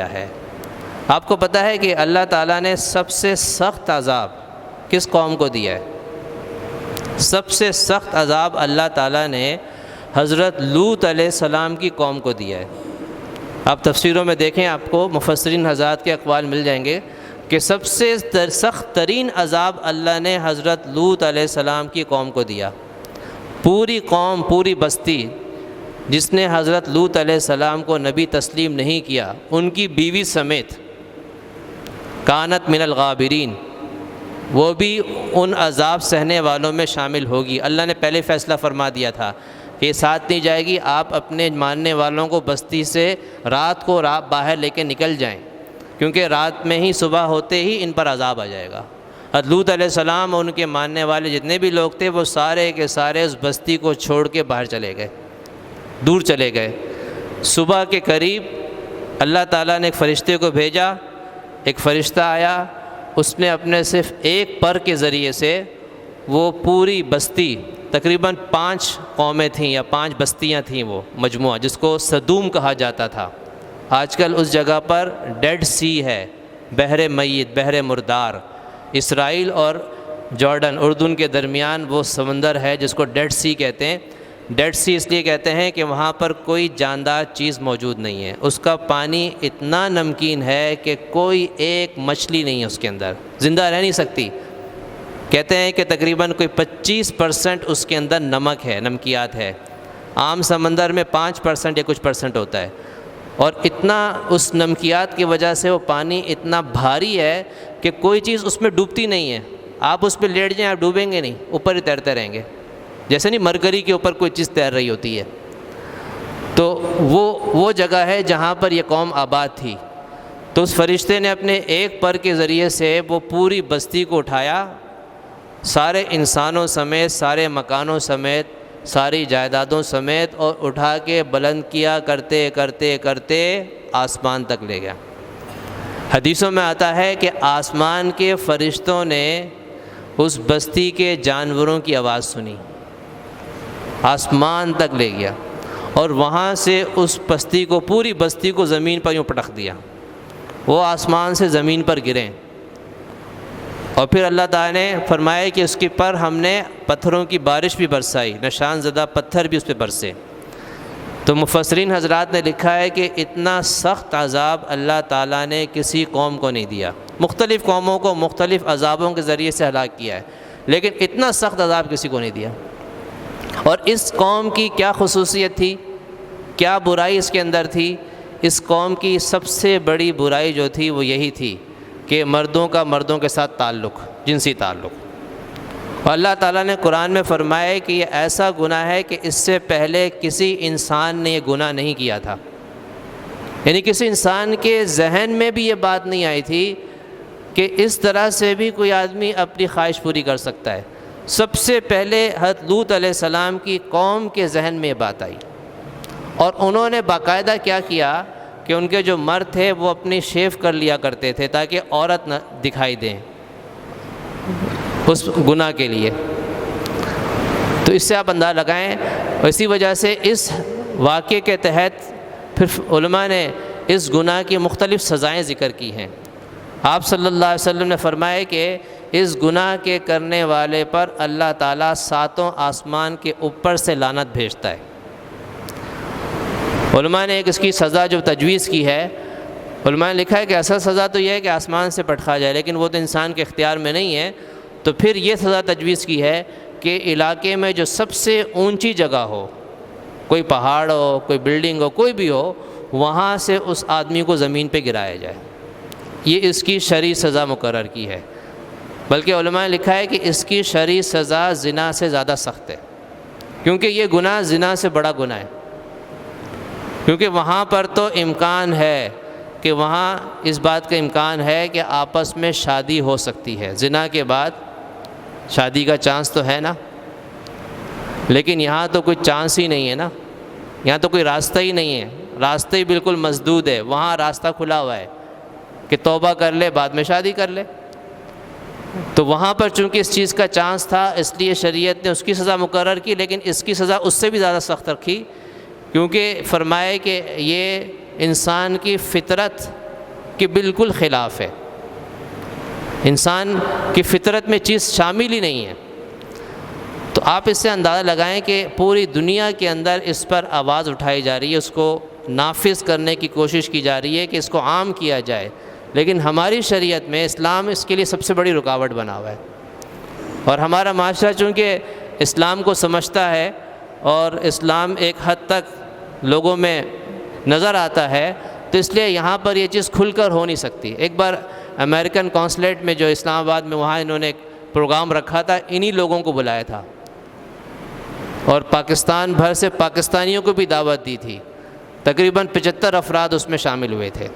ہے۔ آپ کو پتہ ہے کہ اللہ تعالیٰ نے سب سے سخت عذاب کس قوم کو دیا ہے؟ سب سے سخت عذاب اللہ تعالیٰ نے حضرت لوط علیہ السلام کی قوم کو دیا ہے۔ آپ تفسیروں میں دیکھیں، آپ کو مفسرین حضرات کے اقوال مل جائیں گے کہ سب سے سخت ترین عذاب اللہ نے حضرت لوط علیہ السلام کی قوم کو دیا۔ پوری قوم، پوری بستی جس نے حضرت لوط علیہ السلام کو نبی تسلیم نہیں کیا، ان کی بیوی سمیت، کانت من الغابرین، وہ بھی ان عذاب سہنے والوں میں شامل ہوگی۔ اللہ نے پہلے فیصلہ فرما دیا تھا کہ یہ ساتھ نہیں جائے گی، آپ اپنے ماننے والوں کو بستی سے رات کو باہر لے کے نکل جائیں، کیونکہ رات میں ہی صبح ہوتے ہی ان پر عذاب آ جائے گا۔ حضرت لوط علیہ السلام اور ان کے ماننے والے جتنے بھی لوگ تھے، وہ سارے کے سارے اس بستی کو چھوڑ کے باہر چلے گئے، دور چلے گئے۔ صبح کے قریب اللہ تعالیٰ نے ایک فرشتے کو بھیجا، ایک فرشتہ آیا، اس نے اپنے صرف ایک پر کے ذریعے سے وہ پوری بستی، تقریباً 5 قومیں تھیں یا 5 بستیاں تھیں، وہ مجموعہ جس کو سدوم کہا جاتا تھا۔ آج کل اس جگہ پر ڈیڈ سی ہے، بحر میت، بحر مردار۔ اسرائیل اور جارڈن، اردن کے درمیان وہ سمندر ہے جس کو ڈیڈ سی کہتے ہیں۔ ڈیڈ سی اس لیے کہتے ہیں کہ وہاں پر کوئی جاندار چیز موجود نہیں ہے، اس کا پانی اتنا نمکین ہے کہ کوئی ایک مچھلی نہیں ہے اس کے اندر، زندہ رہ نہیں سکتی۔ کہتے ہیں کہ تقریباً کوئی 25% اس کے اندر نمک ہے، نمکیات ہے۔ عام سمندر میں 5% یا کچھ % ہوتا ہے، اور اتنا اس نمکیات کی وجہ سے وہ پانی اتنا بھاری ہے کہ کوئی چیز اس میں ڈوبتی نہیں ہے۔ آپ اس پہ لیٹ جائیں، آپ ڈوبیں گے نہیں، اوپر ہی تیرتے رہیں گے، جیسے نہیں مرکری کے اوپر کوئی چیز تیر رہی ہوتی ہے۔ تو وہ جگہ ہے جہاں پر یہ قوم آباد تھی۔ تو اس فرشتے نے اپنے ایک پر کے ذریعے سے وہ پوری بستی کو اٹھایا، سارے انسانوں سمیت، سارے مکانوں سمیت، ساری جائیدادوں سمیت، اور اٹھا کے بلند کیا، کرتے کرتے کرتے آسمان تک لے گیا۔ حدیثوں میں آتا ہے کہ آسمان کے فرشتوں نے اس بستی کے جانوروں کی آواز سنی، آسمان تک لے گیا، اور وہاں سے اس بستی کو، پوری بستی کو زمین پر یوں پٹک دیا، وہ آسمان سے زمین پر گریں۔ اور پھر اللہ تعالیٰ نے فرمایا کہ اس کے پر ہم نے پتھروں کی بارش بھی برسائی، نشان زدہ پتھر بھی اس پہ برسے۔ تو مفسرین حضرات نے لکھا ہے کہ اتنا سخت عذاب اللہ تعالیٰ نے کسی قوم کو نہیں دیا۔ مختلف قوموں کو مختلف عذابوں کے ذریعے سے ہلاک کیا ہے، لیکن اتنا سخت عذاب کسی کو نہیں دیا۔ اور اس قوم کی کیا خصوصیت تھی، کیا برائی اس کے اندر تھی؟ اس قوم کی سب سے بڑی برائی جو تھی وہ یہی تھی کہ مردوں کا مردوں کے ساتھ تعلق، جنسی تعلق۔ اور اللہ تعالیٰ نے قرآن میں فرمایا کہ یہ ایسا گناہ ہے کہ اس سے پہلے کسی انسان نے یہ گناہ نہیں کیا تھا، یعنی کسی انسان کے ذہن میں بھی یہ بات نہیں آئی تھی کہ اس طرح سے بھی کوئی آدمی اپنی خواہش پوری کر سکتا ہے۔ سب سے پہلے حضرت لوط علیہ السلام کی قوم کے ذہن میں یہ بات آئی، اور انہوں نے باقاعدہ کیا کیا کہ ان کے جو مرد تھے وہ اپنی شیو کر لیا کرتے تھے تاکہ عورت نہ دکھائی دیں اس گناہ کے لیے۔ تو اس سے آپ اندازہ لگائیں، اسی وجہ سے اس واقعے کے تحت پھر علماء نے اس گناہ کی مختلف سزائیں ذکر کی ہیں۔ آپ صلی اللہ علیہ وسلم نے فرمایا کہ اس گناہ کے کرنے والے پر اللہ تعالیٰ 7 آسمان کے اوپر سے لعنت بھیجتا ہے۔ علماء نے ایک اس کی سزا جو تجویز کی ہے، علماء نے لکھا ہے کہ اصل سزا تو یہ ہے کہ آسمان سے پٹکا جائے، لیکن وہ تو انسان کے اختیار میں نہیں ہے، تو پھر یہ سزا تجویز کی ہے کہ علاقے میں جو سب سے اونچی جگہ ہو، کوئی پہاڑ ہو، کوئی بلڈنگ ہو، کوئی بھی ہو، وہاں سے اس آدمی کو زمین پہ گرایا جائے۔ یہ اس کی شرعی سزا مقرر کی ہے، بلکہ علماء نے لکھا ہے کہ اس کی شرعی سزا زنا سے زیادہ سخت ہے، کیونکہ یہ گناہ زنا سے بڑا گناہ ہے، کیونکہ وہاں پر تو امکان ہے کہ وہاں اس بات کا امکان ہے کہ آپس میں شادی ہو سکتی ہے، زنا کے بعد شادی کا چانس تو ہے نا، لیکن یہاں تو کوئی چانس ہی نہیں ہے نا، یہاں تو کوئی راستہ ہی نہیں ہے، راستہ ہی بالکل مسدود ہے۔ وہاں راستہ کھلا ہوا ہے کہ توبہ کر لے، بعد میں شادی کر لے۔ تو وہاں پر چونکہ اس چیز کا چانس تھا، اس لیے شریعت نے اس کی سزا مقرر کی، لیکن اس کی سزا اس سے بھی زیادہ سخت رکھی، کیونکہ فرمائے کہ یہ انسان کی فطرت کے بالکل خلاف ہے، انسان کی فطرت میں چیز شامل ہی نہیں ہے۔ تو آپ اس سے اندازہ لگائیں کہ پوری دنیا کے اندر اس پر آواز اٹھائی جا رہی ہے، اس کو نافذ کرنے کی کوشش کی جا رہی ہے کہ اس کو عام کیا جائے، لیکن ہماری شریعت میں اسلام اس کے لیے سب سے بڑی رکاوٹ بنا ہوا ہے۔ اور ہمارا معاشرہ چونکہ اسلام کو سمجھتا ہے اور اسلام ایک حد تک لوگوں میں نظر آتا ہے، تو اس لیے یہاں پر یہ چیز کھل کر ہو نہیں سکتی۔ ایک بار امریکن کونسلیٹ میں جو اسلام آباد میں، وہاں انہوں نے ایک پروگرام رکھا تھا، انہی لوگوں کو بلایا تھا اور پاکستان بھر سے پاکستانیوں کو بھی دعوت دی تھی، تقریباً 75 افراد اس میں شامل ہوئے تھے۔